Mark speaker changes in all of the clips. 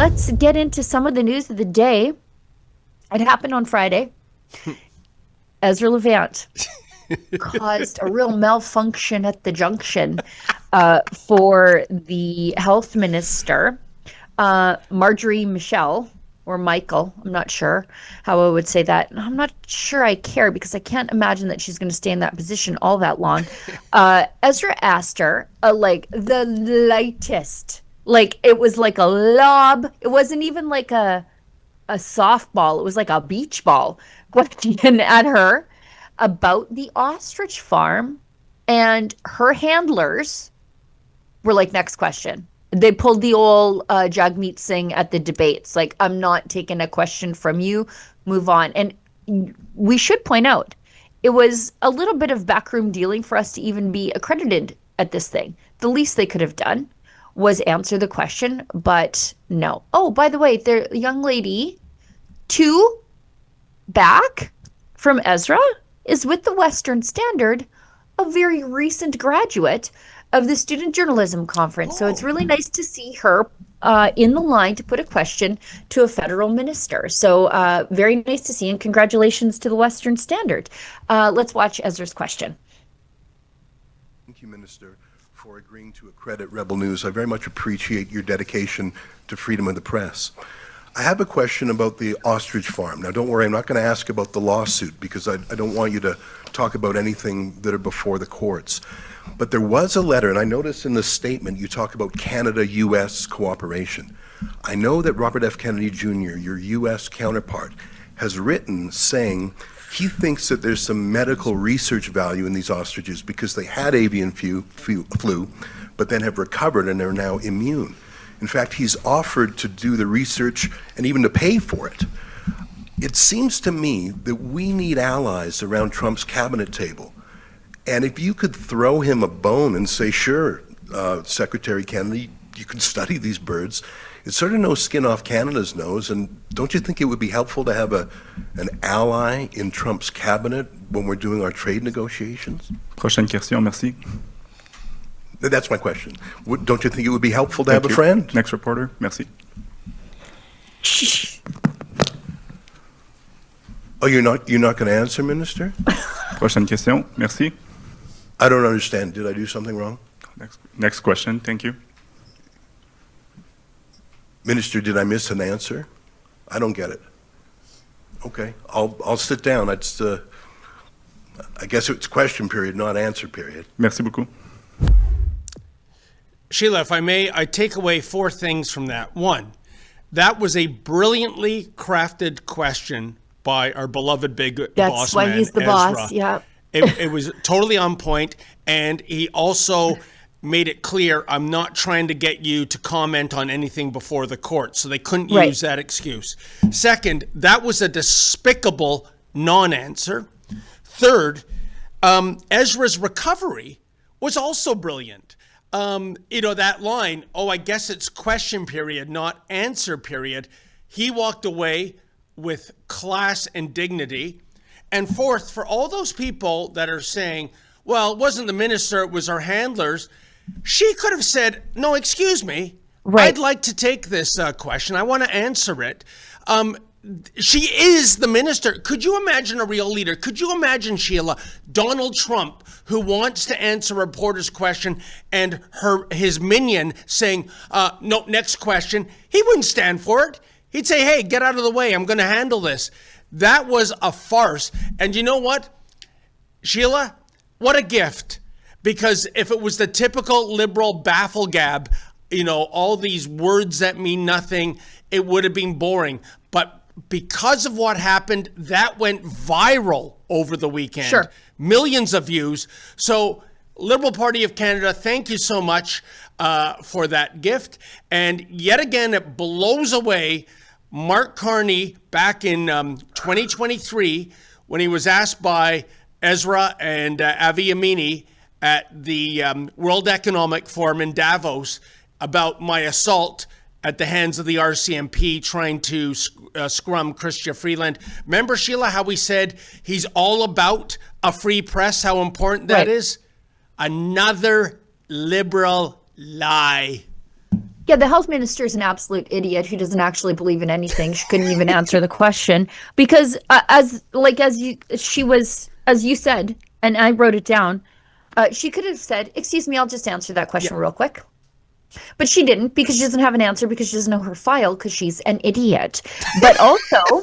Speaker 1: let's get into some of the news of the day. It happened on Friday. Ezra Levant caused a real malfunction at the junction for the health minister, Marjorie Michelle, or Michael. I'm not sure how I would say that. I'm not sure I care because I can't imagine that she's going to stay in that position all that long. Ezra asked her, like, the lightest, like, it was like a lob. It wasn't even like a softball. It was like a beach ball question at her about the ostrich farm, and her handlers were like, next question. They pulled the old Jagmeet Singh at the debates. Like, I'm not taking a question from you. Move on. And we should point out, it was a little bit of backroom dealing for us to even be accredited at this thing. The least they could have done was answer the question, but no. Oh, by the way, the young lady, two back from Ezra, is with the Western Standard, a very recent graduate of the Student Journalism Conference. So it's really nice to see her in the line to put a question to a federal minister. So very nice to see, and congratulations to the Western Standard. Let's watch Ezra's question.
Speaker 2: Thank you, Minister, for agreeing to accredit Rebel News. I very much appreciate your dedication to freedom of the press. I have a question about the ostrich farm. Now, don't worry, I'm not going to ask about the lawsuit because I don't want you to talk about anything that are before the courts. But there was a letter, and I noticed in the statement you talk about Canada-U.S. cooperation. I know that Robert F. Kennedy Jr., your U.S. counterpart, has written saying he thinks that there's some medical research value in these ostriches because they had avian flu, but then have recovered and are now immune. In fact, he's offered to do the research and even to pay for it. It seems to me that we need allies around Trump's cabinet table. And if you could throw him a bone and say, sure, Secretary Kennedy, you can study these birds, it's sort of no skin off Canada's nose. And don't you think it would be helpful to have an ally in Trump's cabinet when we're doing our trade negotiations?
Speaker 3: Prochaine question, merci.
Speaker 2: That's my question. Don't you think it would be helpful to have a friend?
Speaker 3: Next reporter, merci.
Speaker 2: Oh, you're not going to answer, Minister?
Speaker 3: Prochaine question, merci.
Speaker 2: I don't understand. Did I do something wrong?
Speaker 3: Next question, thank you.
Speaker 2: Minister, did I miss an answer? I don't get it. Okay, I'll sit down. I guess it's question period, not answer period.
Speaker 3: Merci beaucoup.
Speaker 4: Sheila, if I may, I take away 4 things from that. 1, that was a brilliantly crafted question by our beloved big boss man,
Speaker 1: That's why he's the
Speaker 4: Ezra.
Speaker 1: boss, yeah.
Speaker 4: It was totally on point, and he also made it clear, I'm not trying to get you to comment on anything before the court, so they couldn't use that excuse. Second, that was a despicable non-answer. Third, Ezra's recovery was also brilliant. That line, I guess it's question period, not answer period. He walked away with class and dignity. And fourth, for all those people that are saying, well, it wasn't the minister, it was our handlers, she could have said, no, excuse me, I'd like to take this question. I want to answer it. She is the minister. Could you imagine a real leader? Could you imagine, Sheila, Donald Trump, who wants to answer a reporter's question, and his minion saying, no, next question? He wouldn't stand for it. He'd say, hey, get out of the way. I'm going to handle this. That was a farce. And you know what, Sheila? What a gift. Because if it was the typical liberal baffle gab, all these words that mean nothing, it would have been boring. But because of what happened, that went viral over the weekend.
Speaker 1: Sure.
Speaker 4: Millions of views. So, Liberal Party of Canada, thank you so much for that gift. And yet again, it blows away Mark Carney back in 2023 when he was asked by Ezra and Avi Yamini at the World Economic Forum in Davos about my assault at the hands of the RCMP trying to scrum Chrystia Freeland. Remember, Sheila, how we said he's all about a free press, how important that is? Another liberal lie.
Speaker 1: Yeah, the health minister is an absolute idiot who doesn't actually believe in anything. She couldn't even answer the question because, as you said, and I wrote it down, she could have said, "Excuse me, I'll just answer that
Speaker 4: Yeah.
Speaker 1: question real quick." But she didn't because she doesn't have an answer because she doesn't know her file because she's an idiot. But also,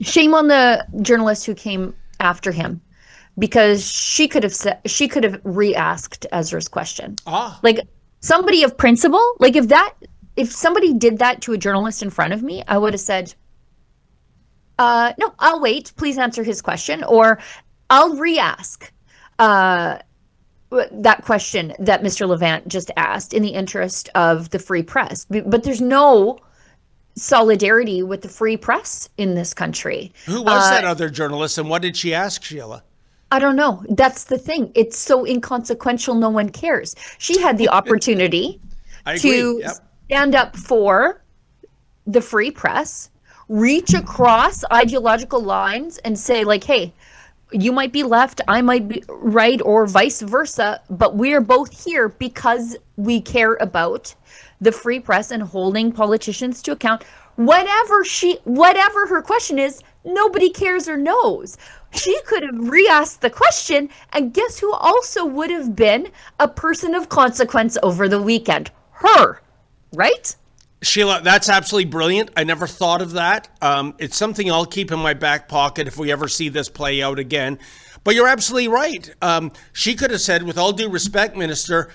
Speaker 1: shame on the journalist who came after him because she could have re-asked Ezra's question.
Speaker 4: Ah,
Speaker 1: Like somebody of principle, like if somebody did that to a journalist in front of me, I would have said, no, I'll wait. Please answer his question, or I'll re-ask that question that Mr. Levant just asked in the interest of the free press. But there's no solidarity with the free press in this country.
Speaker 4: who was that other journalist, and what did she ask, Sheila?
Speaker 1: I don't know. That's the thing. It's so inconsequential, no one cares. She had the opportunity
Speaker 4: I agree.
Speaker 1: to
Speaker 4: Yep.
Speaker 1: stand up for the free press, reach across ideological lines and say, like, hey, you might be left, I might be right, or vice versa, but we're both here because we care about the free press and holding politicians to account. Whatever her question is, nobody cares or knows. She could have re-asked the question, and guess who also would have been a person of consequence over the weekend? Her, right?
Speaker 4: Sheila, that's absolutely brilliant. I never thought of that. It's something I'll keep in my back pocket if we ever see this play out again. But you're absolutely right. She could have said, with all due respect, Minister,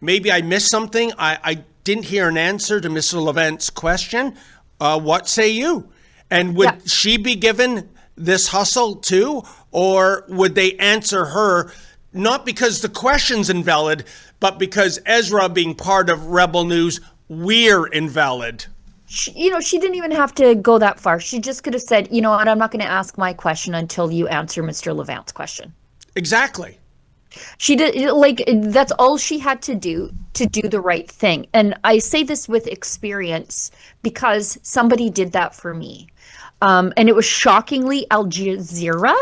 Speaker 4: maybe I missed something. I didn't hear an answer to Mr. Levant's question. What say you? And would she be given this hustle too? Or would they answer her, not because the question's invalid, but because Ezra being part of Rebel News, we're invalid?
Speaker 1: She didn't even have to go that far. She just could have said, you know what, I'm not going to ask my question until you answer Mr. Levant's question.
Speaker 4: Exactly.
Speaker 1: She did, like, that's all she had to do the right thing. And I say this with experience because somebody did that for me. And it was shockingly Al Jazeera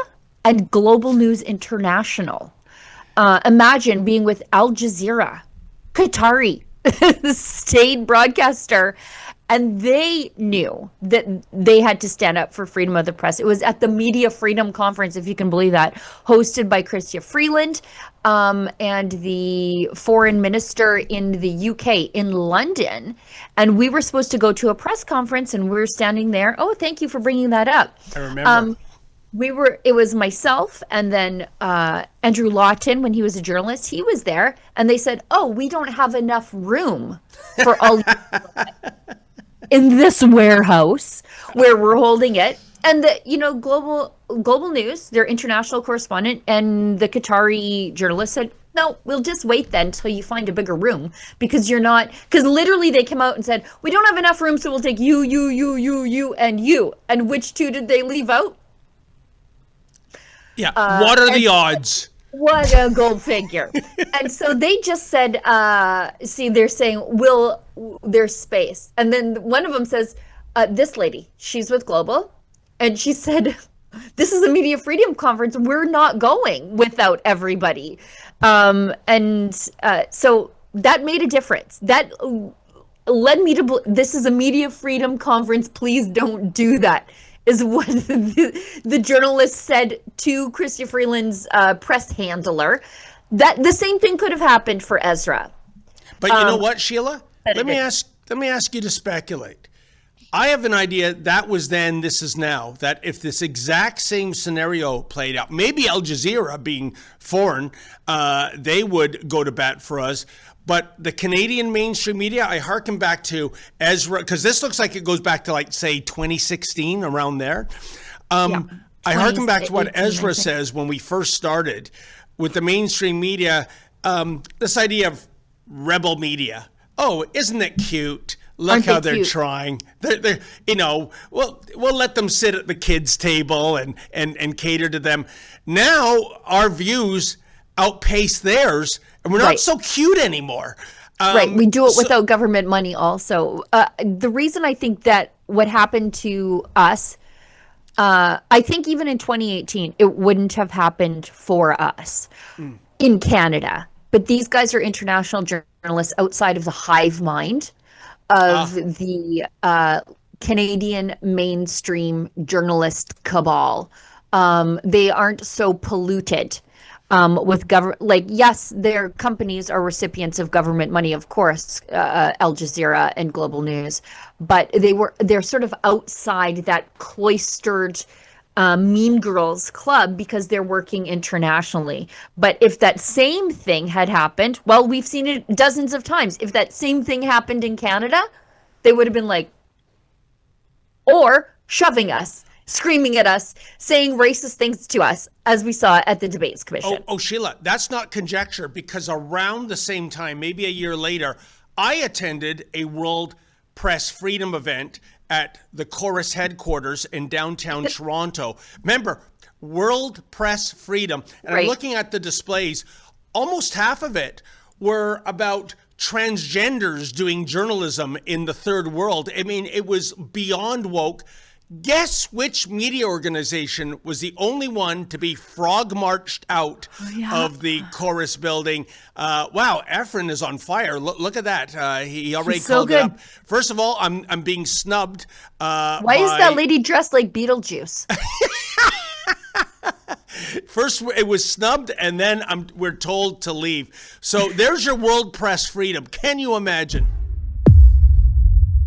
Speaker 1: and Global News International. Imagine being with Al Jazeera, Qatari, state broadcaster, and they knew that they had to stand up for freedom of the press. It was at the Media Freedom Conference, if you can believe that, hosted by Chrystia Freeland and the foreign minister in the UK in London. And we were supposed to go to a press conference, and we were standing there. Oh, thank you for bringing that up.
Speaker 4: I remember.
Speaker 1: It was myself and then Andrew Lawton, when he was a journalist, he was there, and they said, oh, we don't have enough room for all in this warehouse where we're holding it. And the global news, their international correspondent, and the Qatari journalist said, no, we'll just wait then until you find a bigger room, because because literally they came out and said, we don't have enough room, so we'll take you, and you. And which two did they leave out?
Speaker 4: Yeah. What are the odds?
Speaker 1: What a gold figure. And so they just said, they're saying, there's space. And then one of them says, this lady, she's with Global, and she said, this is a media freedom conference. We're not going without everybody. So that made a difference. That led me to this is a media freedom conference. Please don't do that, is what the journalist said to Chrystia Freeland's press handler. That the same thing could have happened for Ezra.
Speaker 4: But you know what, Sheila? Let me ask you to speculate. I have an idea that was then, this is now, that if this exact same scenario played out, maybe Al Jazeera, being foreign, they would go to bat for us. But the Canadian mainstream media, I hearken back to Ezra, because this looks like it goes back to, like, say, 2016, around there. I hearken back to what Ezra says when we first started with the mainstream media, this idea of rebel media. Oh, isn't it cute? Look how they're trying. They're we'll let them sit at the kids' table and cater to them. Now our views outpace theirs, and we're not so cute anymore.
Speaker 1: Right. We do it without government money also. The reason I think that what happened to us, I think even in 2018, it wouldn't have happened for us in Canada. but these guys are international journalists outside of the hive mind of the Canadian mainstream journalist cabal. They aren't so polluted with government. Like, yes, their companies are recipients of government money, of course, Al Jazeera and Global News, but they're sort of outside that cloistered Mean Girls club because they're working internationally. But if that same thing had happened, well, we've seen it dozens of times. If that same thing happened in Canada, they would have been like, or shoving us, screaming at us, saying racist things to us, as we saw at the Debates Commission.
Speaker 4: Oh, Sheila, that's not conjecture, because around the same time, maybe a year later, I attended a World Press Freedom event at the Chorus headquarters in downtown Toronto. Remember, World Press Freedom. And I'm looking at the displays. Almost half of it were about transgenders doing journalism in the third world. I mean, it was beyond woke. Guess which media organization was the only one to be frog marched out of the Chorus building? Wow, Efren is on fire. Look at that. He already called it up. First of all, I'm being snubbed.
Speaker 1: Why is that lady dressed like Beetlejuice?
Speaker 4: First, it was snubbed, and then we're told to leave. So there's your World Press Freedom. Can you imagine?